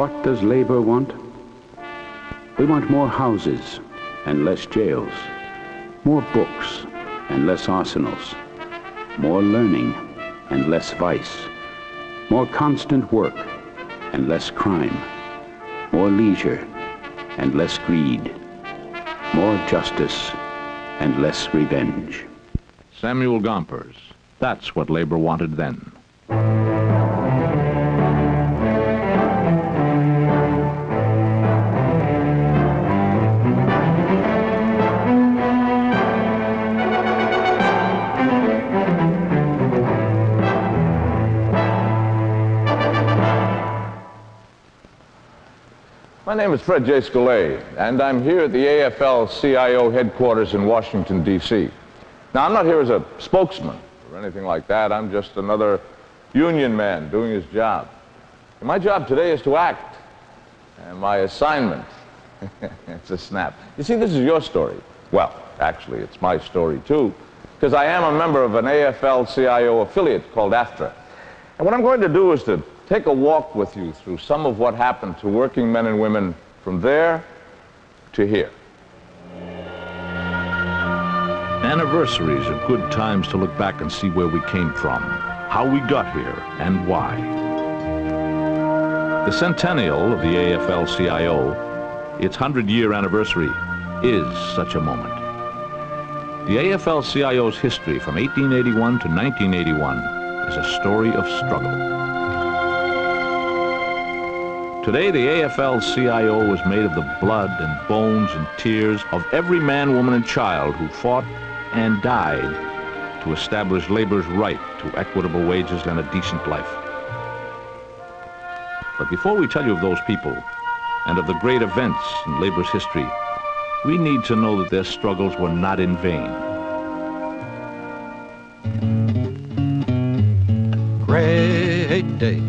What does labor want? We want more houses and less jails, more books and less arsenals, more learning and less vice, more constant work and less crime, more leisure and less greed, more justice and less revenge. Samuel Gompers. That's what labor wanted then. My name is Fred J. Scollay, and I'm here at the AFL-CIO headquarters in Washington, D.C. Now, I'm not here as a spokesman or anything like that. I'm just another union man doing his job. And my job today is to act, and my assignment, it's a snap. You see, this is your story. Well, actually, it's my story, too, because I am a member of an AFL-CIO affiliate called AFTRA. And what I'm going to do is to take a walk with you through some of what happened to working men and women from there to here. Anniversaries are good times to look back and see where we came from, how we got here, and why. The centennial of the AFL-CIO, its 100-year anniversary, is such a moment. The AFL-CIO's history from 1881 to 1981 is a story of struggle. Today, the AFL-CIO is made of the blood and bones and tears of every man, woman, and child who fought and died to establish labor's right to equitable wages and a decent life. But before we tell you of those people and of the great events in labor's history, we need to know that their struggles were not in vain. Great day.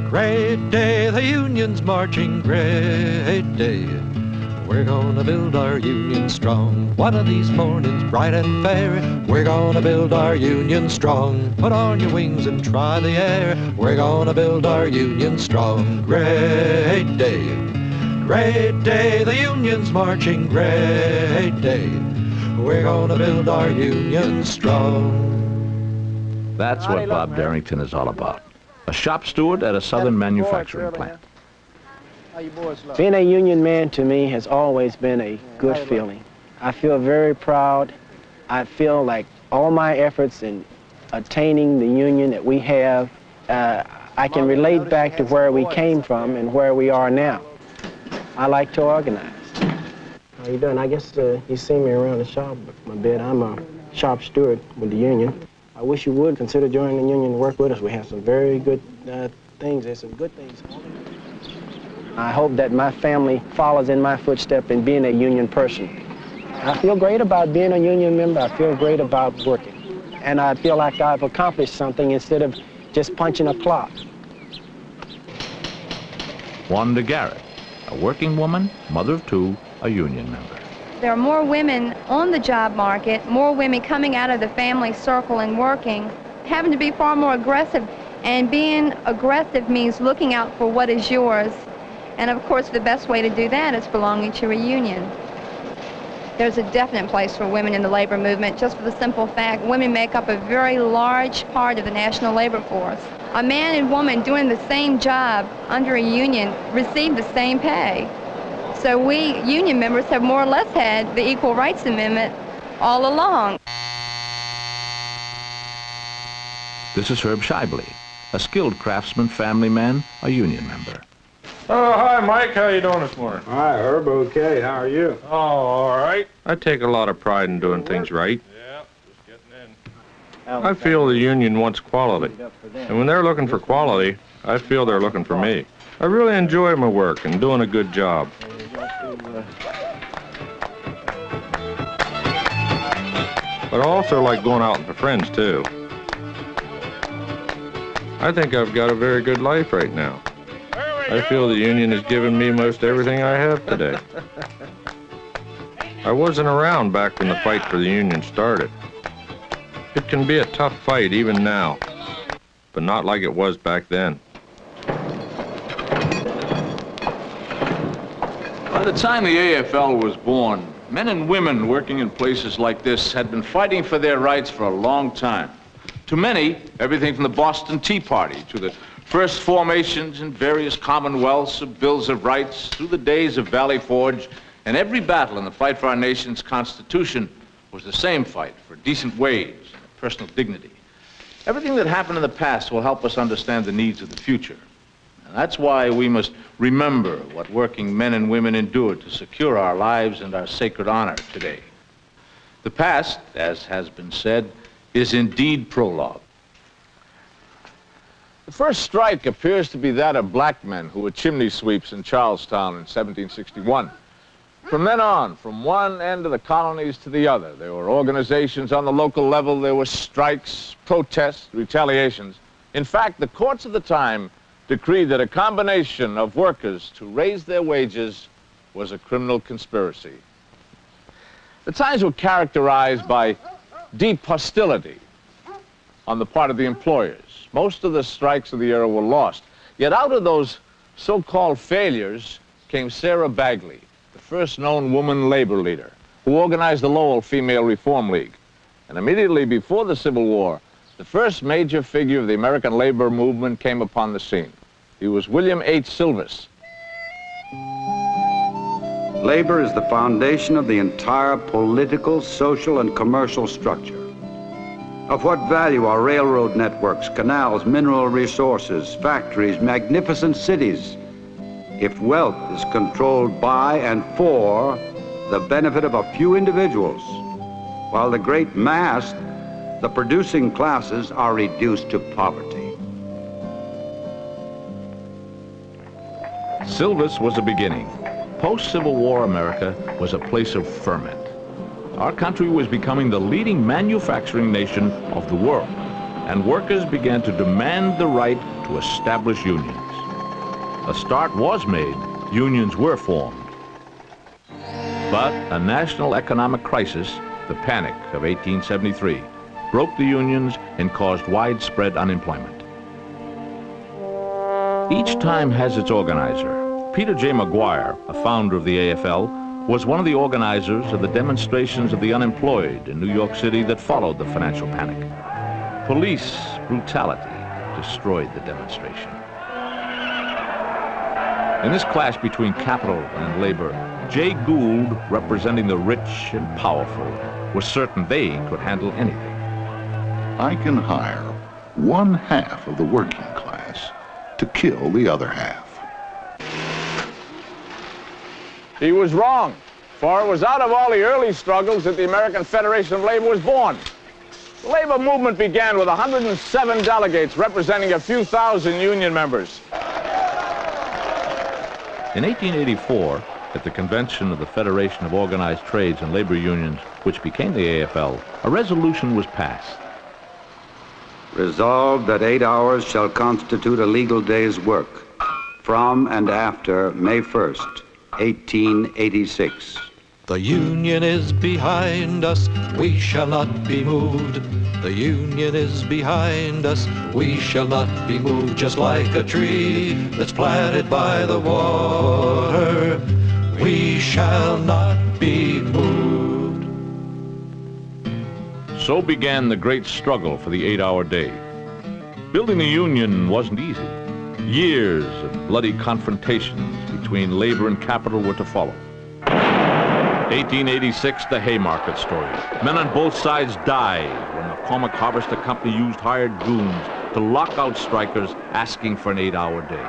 Great day, the union's marching, great day. We're gonna build our union strong. One of these mornings, bright and fair, we're gonna build our union strong. Put on your wings and try the air. We're gonna build our union strong. Great day, the union's marching, great day. We're gonna build our union strong. That's what Bob Darrington is all about. A shop steward at a southern manufacturing plant. Being a union man to me has always been a good feeling. I feel very proud. I feel like all my efforts in attaining the union that we have, I can relate back to where we came from and where we are now. I like to organize. How you doing? I guess you see me around the shop a bit. I'm a shop steward with the union. I wish you would consider joining the union and work with us. We have some very good things. There's some good things. I hope that my family follows in my footsteps in being a union person. I feel great about being a union member. I feel great about working. And I feel like I've accomplished something instead of just punching a clock. Wanda Garrett, a working woman, mother of two, a union member. There are more women on the job market, more women coming out of the family circle and working, having to be far more aggressive. And being aggressive means looking out for what is yours. And of course, the best way to do that is belonging to a union. There's a definite place for women in the labor movement, just for the simple fact women make up a very large part of the national labor force. A man and woman doing the same job under a union receive the same pay. So we union members have more or less had the Equal Rights Amendment all along. This is Herb Shively, a skilled craftsman, family man, a union member. Oh, hi, Mike. How you doing this morning? Hi, Herb. Okay. How are you? Oh, all right. I take a lot of pride in doing things right. Yeah, just getting in. I feel the union wants quality. And when they're looking for quality, I feel they're looking for me. I really enjoy my work and doing a good job. But I also like going out with my friends, too. I think I've got a very good life right now. I feel the union has given me most everything I have today. I wasn't around back when the fight for the union started. It can be a tough fight even now, but not like it was back then. By the time the AFL was born, men and women working in places like this had been fighting for their rights for a long time. To many, everything from the Boston Tea Party to the first formations in various commonwealths of bills of rights, through the days of Valley Forge, and every battle in the fight for our nation's Constitution was the same fight for decent wage and personal dignity. Everything that happened in the past will help us understand the needs of the future. And that's why we must remember what working men and women endured to secure our lives and our sacred honor today. The past, as has been said, is indeed prologue. The first strike appears to be that of black men who were chimney sweeps in Charlestown in 1761. From then on, from one end of the colonies to the other, there were organizations on the local level, there were strikes, protests, retaliations. In fact, the courts of the time decreed that a combination of workers to raise their wages was a criminal conspiracy. The times were characterized by deep hostility on the part of the employers. Most of the strikes of the era were lost. Yet out of those so-called failures came Sarah Bagley, the first known woman labor leader, who organized the Lowell Female Reform League. And immediately before the Civil War, the first major figure of the American labor movement came upon the scene. He was William H. Silvis. Labor is the foundation of the entire political, social, and commercial structure. Of what value are railroad networks, canals, mineral resources, factories, magnificent cities, if wealth is controlled by and for the benefit of a few individuals, while the great mass, the producing classes, are reduced to poverty? Silvis was a beginning. Post-Civil War America was a place of ferment. Our country was becoming the leading manufacturing nation of the world, and workers began to demand the right to establish unions. A start was made, unions were formed. But a national economic crisis, the Panic of 1873, broke the unions and caused widespread unemployment. Each time has its organizer. Peter J. McGuire, a founder of the AFL, was one of the organizers of the demonstrations of the unemployed in New York City that followed the financial panic. Police brutality destroyed the demonstration. In this clash between capital and labor, Jay Gould, representing the rich and powerful, was certain they could handle anything. I can hire one half of the working class to kill the other half. He was wrong, for it was out of all the early struggles that the American Federation of Labor was born. The labor movement began with 107 delegates representing a few thousand union members. In 1884, at the convention of the Federation of Organized Trades and Labor Unions, which became the AFL, a resolution was passed. Resolved that 8 hours shall constitute a legal day's work from and after May 1st, 1886. The Union is behind us, we shall not be moved. The Union is behind us, we shall not be moved. Just like a tree that's planted by the water, we shall not be moved. So began the great struggle for the 8-hour day. Building the Union wasn't easy. Years of bloody confrontations between labor and capital were to follow. 1886, the Haymarket story. Men on both sides died when the McCormick Harvester Company used hired goons to lock out strikers asking for an 8-hour day.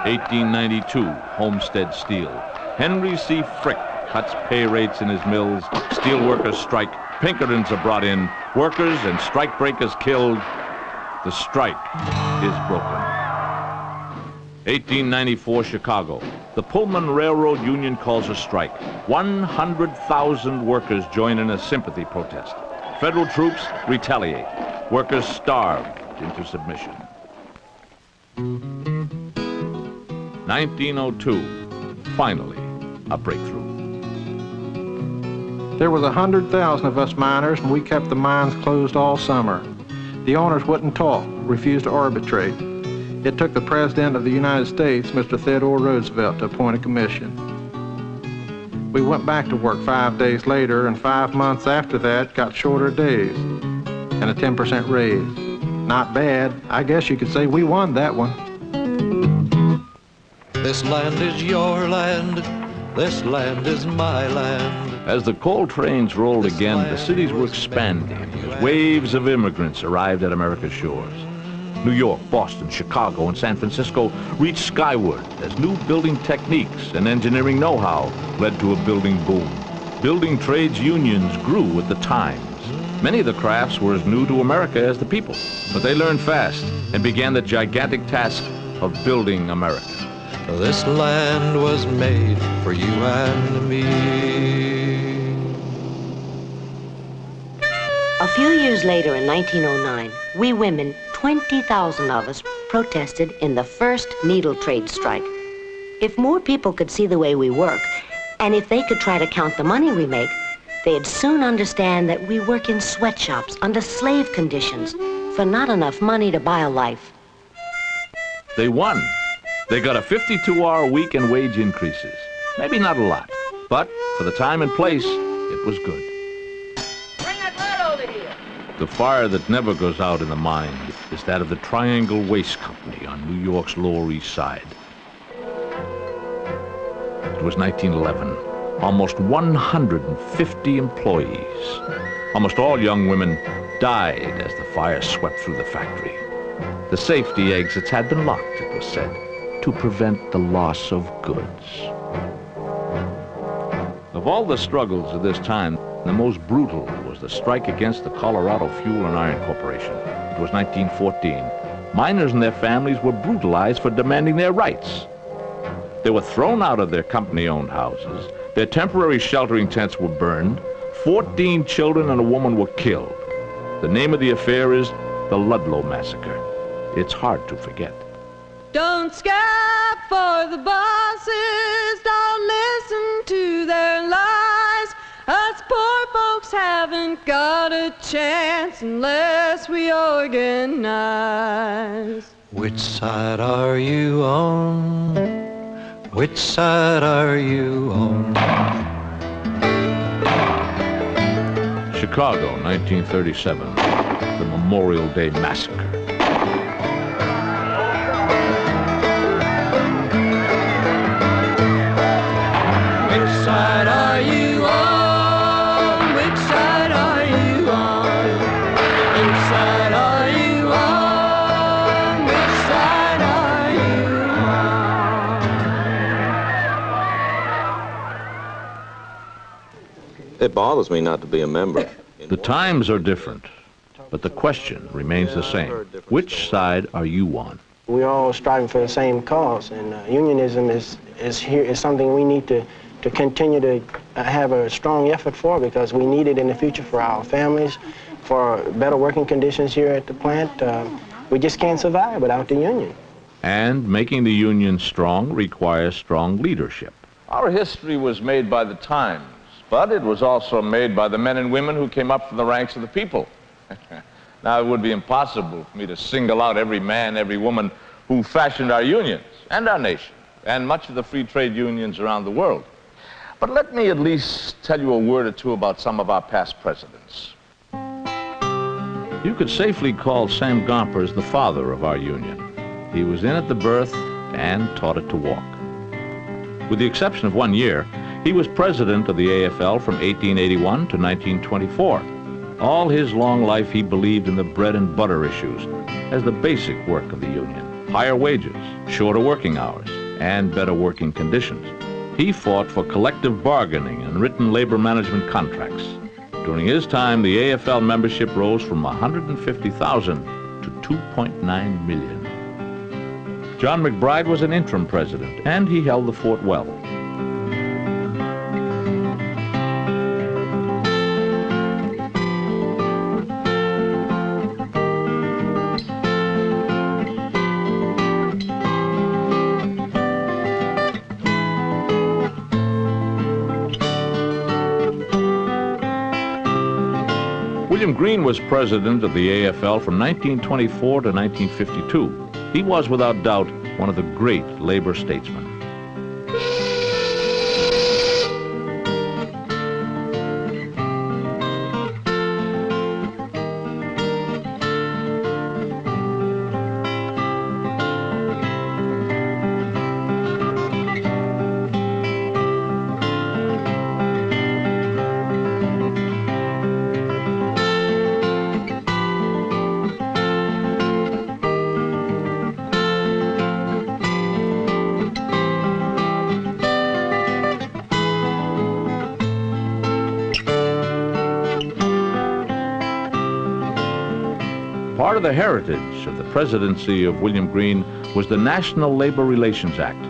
1892, Homestead Steel. Henry C. Frick cuts pay rates in his mills. Steel workers strike. Pinkertons are brought in. Workers and strike breakers killed. The strike is broken. 1894, Chicago. The Pullman Railroad Union calls a strike. 100,000 workers join in a sympathy protest. Federal troops retaliate. Workers starved into submission. 1902, finally, a breakthrough. There was 100,000 of us miners, and we kept the mines closed all summer. The owners wouldn't talk, refused to arbitrate. It took the President of the United States, Mr. Theodore Roosevelt, to appoint a commission. We went back to work 5 days later, and 5 months after that got shorter days and a 10% raise. Not bad. I guess you could say we won that one. This land is your land. This land is my land. As the coal trains rolled again, the cities were expanding as waves of immigrants arrived at America's shores. New York, Boston, Chicago, and San Francisco reached skyward as new building techniques and engineering know-how led to a building boom. Building trades unions grew with the times. Many of the crafts were as new to America as the people, but they learned fast and began the gigantic task of building America. This land was made for you and me. A few years later, in 1909, we women, 20,000 of us, protested in the first needle trade strike. If more people could see the way we work, and if they could try to count the money we make, they'd soon understand that we work in sweatshops under slave conditions for not enough money to buy a life. They won. They got a 52-hour week and wage increases. Maybe not a lot, but for the time and place, it was good. Bring that lead over here. The fire that never goes out in the mind is that of the Triangle Waste Company on New York's Lower East Side. It was 1911. Almost 150 employees, almost all young women, died as the fire swept through the factory. The safety exits had been locked, it was said, to prevent the loss of goods. Of all the struggles of this time, the most brutal was the strike against the Colorado Fuel and Iron Corporation. It was 1914. Miners and their families were brutalized for demanding their rights. They were thrown out of their company-owned houses. Their temporary sheltering tents were burned. 14 children and a woman were killed. The name of the affair is the Ludlow Massacre. It's hard to forget. Don't scab for the bosses, don't listen to their lies. Us poor folks haven't got a chance unless we organize. Which side are you on? Which side are you on? Chicago, 1937, the Memorial Day Massacre. Which side are you on? Which side are you on? Which side are you on? Which side are you on? It bothers me not to be a member. The times are different, but the question remains the same. Which side are you on? We're all striving for the same cause, and unionism is something we need to continue to have a strong effort for, because we need it in the future for our families, for better working conditions here at the plant. We just can't survive without the union. And making the union strong requires strong leadership. Our history was made by the times, but it was also made by the men and women who came up from the ranks of the people. Now, it would be impossible for me to single out every man, every woman who fashioned our unions and our nation and much of the free trade unions around the world. But let me at least tell you a word or two about some of our past presidents. You could safely call Sam Gompers the father of our union. He was in at the birth and taught it to walk. With the exception of 1 year, he was president of the AFL from 1881 to 1924. All his long life, he believed in the bread and butter issues as the basic work of the union. Higher wages, shorter working hours, and better working conditions. He fought for collective bargaining and written labor management contracts. During his time, the AFL membership rose from 150,000 to 2.9 million. John McBride was an interim president, and he held the fort well. William Green was president of the AFL from 1924 to 1952. He was, without doubt, one of the great labor statesmen. Part of the heritage of the presidency of William Greene was the National Labor Relations Act,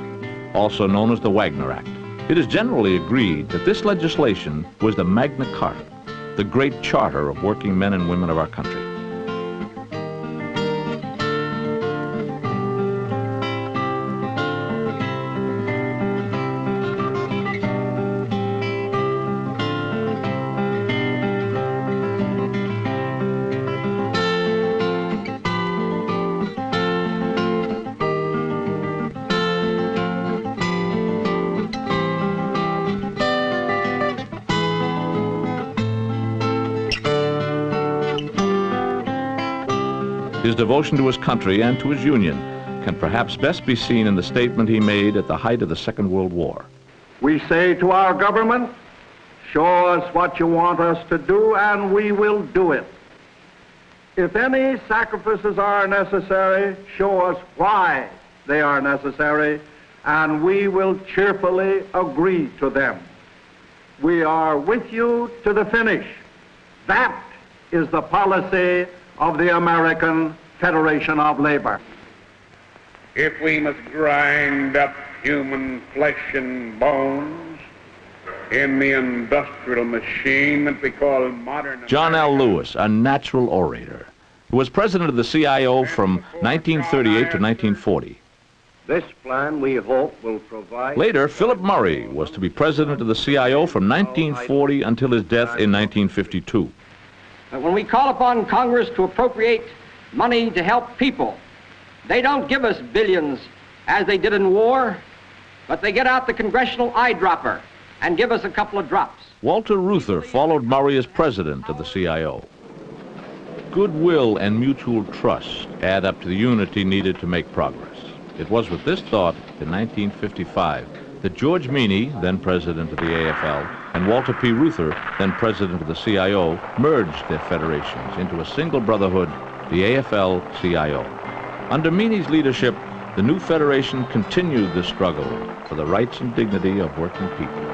also known as the Wagner Act. It is generally agreed that this legislation was the Magna Carta, the great charter of working men and women of our country. His devotion to his country and to his union can perhaps best be seen in the statement he made at the height of the Second World War. We say to our government, show us what you want us to do and we will do it. If any sacrifices are necessary, show us why they are necessary and we will cheerfully agree to them. We are with you to the finish. That is the policy of the American Federation of Labor. If we must grind up human flesh and bones in the industrial machine that we call modern... John L. Lewis, a natural orator, who was president of the CIO from 1938 to 1940. This plan, we hope, will provide... Later, Philip Murray was to be president of the CIO from 1940 until his death in 1952. When we call upon Congress to appropriate money to help people, they don't give us billions as they did in war, but they get out the congressional eyedropper and give us a couple of drops. Walter Reuther followed Murray as president of the CIO. Goodwill and mutual trust add up to the unity needed to make progress. It was with this thought in 1955 that George Meany, then president of the AFL, and Walter P. Reuther, then president of the CIO, merged their federations into a single brotherhood, the AFL-CIO. Under Meany's leadership, the new federation continued the struggle for the rights and dignity of working people.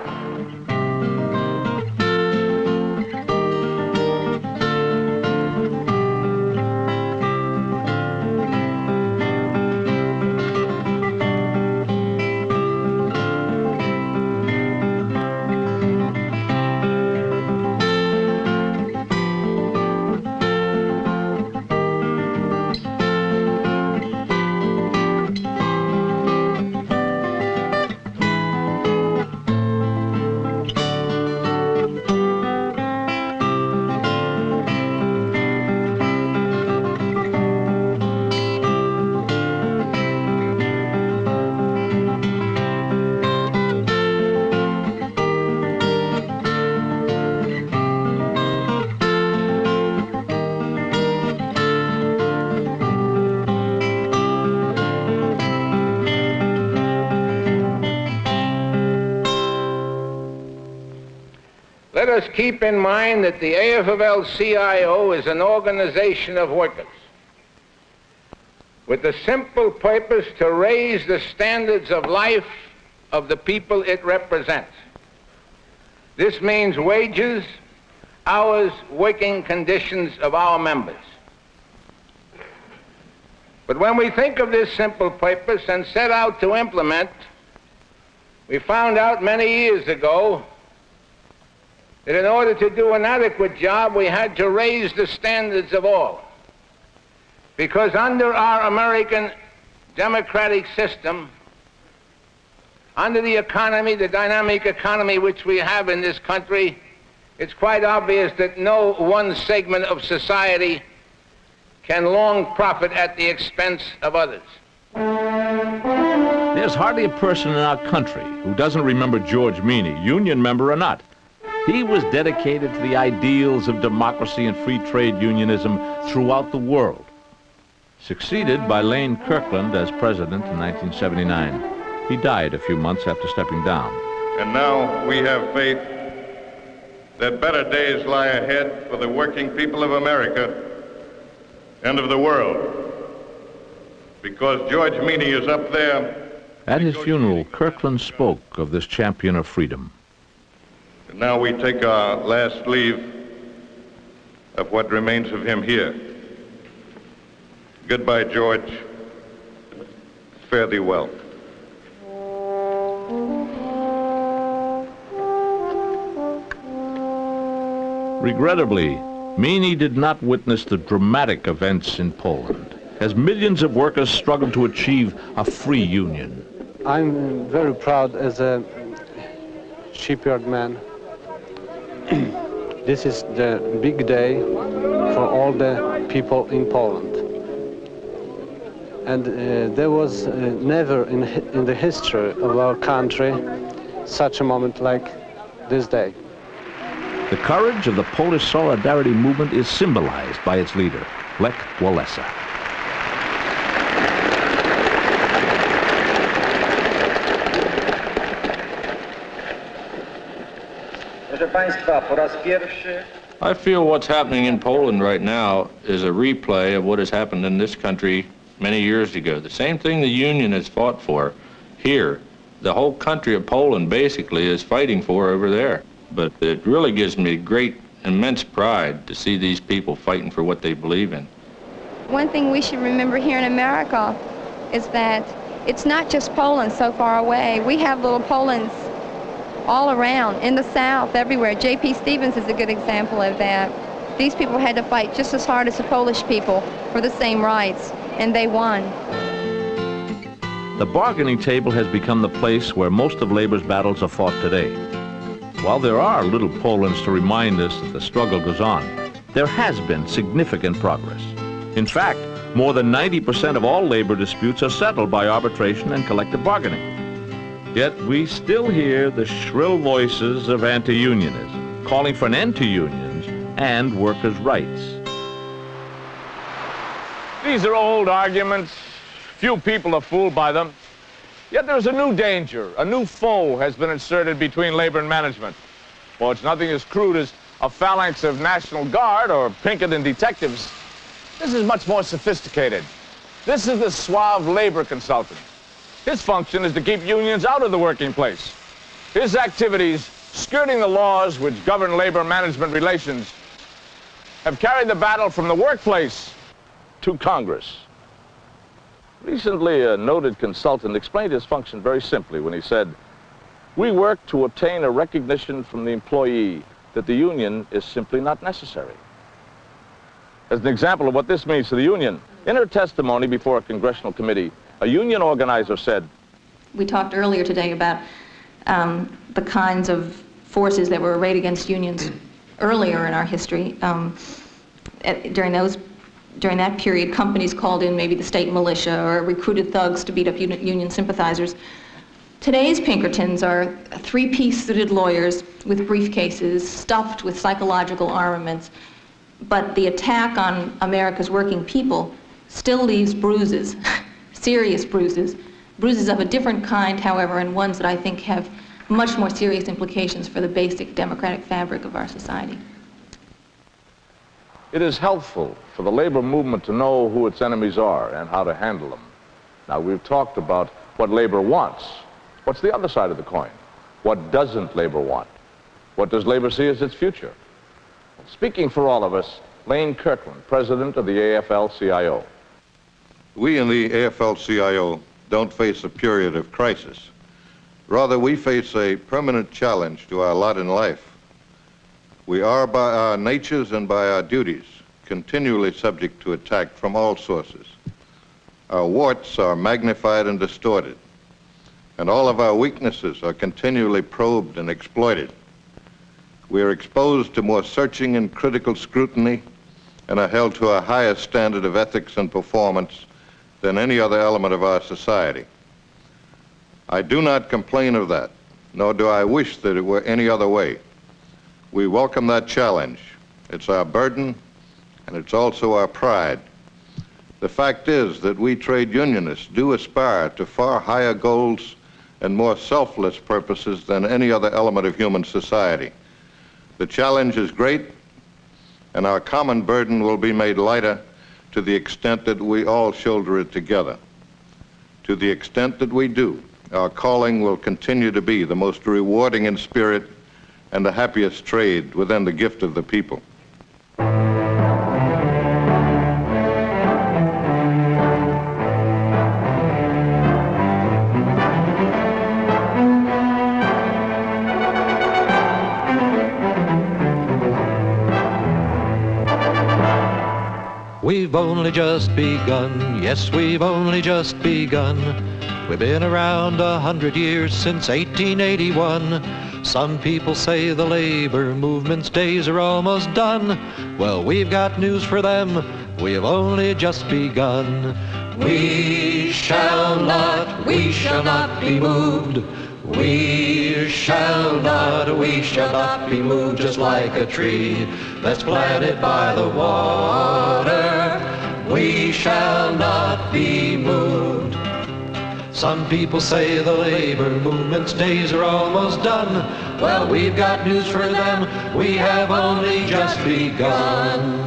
Let us keep in mind that the AFL-CIO is an organization of workers with the simple purpose to raise the standards of life of the people it represents. This means wages, hours, working conditions of our members. But when we think of this simple purpose and set out to implement, we found out many years ago that in order to do an adequate job, we had to raise the standards of all. Because under our American democratic system, under the economy, the dynamic economy which we have in this country, it's quite obvious that no one segment of society can long profit at the expense of others. There's hardly a person in our country who doesn't remember George Meany, union member or not. He was dedicated to the ideals of democracy and free trade unionism throughout the world. Succeeded by Lane Kirkland as president in 1979. He died a few months after stepping down. And now we have faith that better days lie ahead for the working people of America and of the world. Because George Meany is up there. At his funeral, Kirkland spoke of this champion of freedom. And now we take our last leave of what remains of him here. Goodbye, George. Fare thee well. Regrettably, Meany did not witness the dramatic events in Poland, as millions of workers struggled to achieve a free union. I'm very proud as a shipyard man. This is the big day for all the people in Poland. And there was never in the history of our country such a moment like this day. The courage of the Polish solidarity movement is symbolized by its leader, Lech Walesa. I feel what's happening in Poland right now is a replay of what has happened in this country many years ago. The same thing the Union has fought for here, the whole country of Poland basically is fighting for over there. But it really gives me great, immense pride to see these people fighting for what they believe in. One thing we should remember here in America is that it's not just Poland so far away. We have little Polands all around, in the South, everywhere. J.P. Stevens is a good example of that. These people had to fight just as hard as the Polish people for the same rights, and they won. The bargaining table has become the place where most of labor's battles are fought today. While there are little Polands to remind us that the struggle goes on, there has been significant progress. In fact, more than 90% of all labor disputes are settled by arbitration and collective bargaining. Yet we still hear the shrill voices of anti-unionism, calling for an end to unions and workers' rights. These are old arguments. Few people are fooled by them. Yet there's a new danger. A new foe has been inserted between labor and management. Well, it's nothing as crude as a phalanx of National Guard or Pinkerton detectives. This is much more sophisticated. This is the suave labor consultant. His function is to keep unions out of the working place. His activities, skirting the laws which govern labor management relations, have carried the battle from the workplace to Congress. Recently, a noted consultant explained his function very simply when he said, "We work to obtain a recognition from the employee that the union is simply not necessary." As an example of what this means to the union, in her testimony before a congressional committee, a union organizer said, "We talked earlier today about the kinds of forces that were arrayed against unions earlier in our history. During that period, companies called in maybe the state militia or recruited thugs to beat up union sympathizers. Today's Pinkertons are three-piece suited lawyers with briefcases stuffed with psychological armaments. But the attack on America's working people still leaves bruises, serious bruises. Bruises of a different kind, however, and ones that I think have much more serious implications for the basic democratic fabric of our society." "It is helpful for the labor movement to know who its enemies are and how to handle them." Now, we've talked about what labor wants. What's the other side of the coin? What doesn't labor want? What does labor see as its future? Speaking for all of us, Lane Kirkland, president of the AFL-CIO. We in the AFL-CIO don't face a period of crisis. Rather, we face a permanent challenge to our lot in life. We are, by our natures and by our duties, continually subject to attack from all sources. Our warts are magnified and distorted, and all of our weaknesses are continually probed and exploited. We are exposed to more searching and critical scrutiny and are held to a higher standard of ethics and performance than any other element of our society. I do not complain of that, nor do I wish that it were any other way. We welcome that challenge. It's our burden, and it's also our pride. The fact is that we trade unionists do aspire to far higher goals and more selfless purposes than any other element of human society. The challenge is great, and our common burden will be made lighter to the extent that we all shoulder it together. To the extent that we do, our calling will continue to be the most rewarding in spirit and the happiest trade within the gift of the people. We've only just begun, yes, we've only just begun. We've been around 100 years since 1881. Some people say the labor movement's days are almost done. Well, we've got news for them, we have only just begun. We shall not be moved. We shall not be moved, just like a tree that's planted by the water. We shall not be moved. Some people say the labor movement's days are almost done. Well, we've got news for them, we have only just begun.